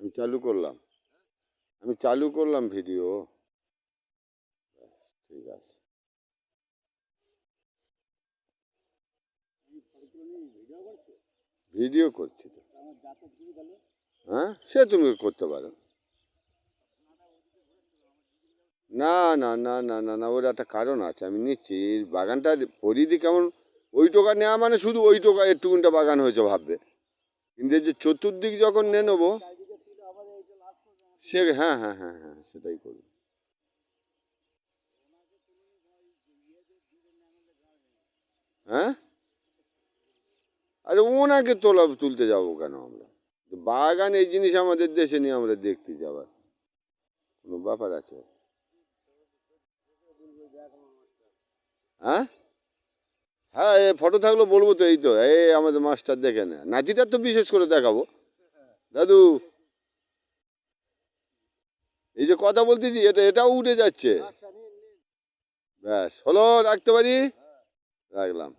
আমি চালু করলাম, ভিডিও। ঠিক আছে। ভিডিও করছি তো। হ্যাঁ, সে তুমি করতে পারো। না না না না না না, ওর একটা কারণ আছে, আমি নিচ্ছি। এই বাগানটার পরিধি কেমন, ওই টোকা নেওয়া মানে শুধু ওই টোকা একটুকুনটা বাগান হয়েছে ভাববে, কিন্তু এই যে চতুর্দিক যখন নিয়ে নেবো সে, হ্যাঁ হ্যাঁ হ্যাঁ হ্যাঁ, সেটাই করবো। হ্যাঁ, আরে ওনাকে তুলতে যাবো কেন আমরা? বাগান এই জিনিস আমাদের দেশে নিয়ে আমরা দেখতে যাবার কোনো ব্যাপার আছে? হ্যাঁ হ্যাঁ, এ ফটো থাকলেও বলবো তো, এই তো এই আমাদের মাস্টার দেখে না, নাতিটার তো বিশেষ করে দেখাবো। দাদু, এই যে কথা বলতেছি এটাও উঠে যাচ্ছে। ব্যাস হলো, রাখতে পারি? রাখলাম।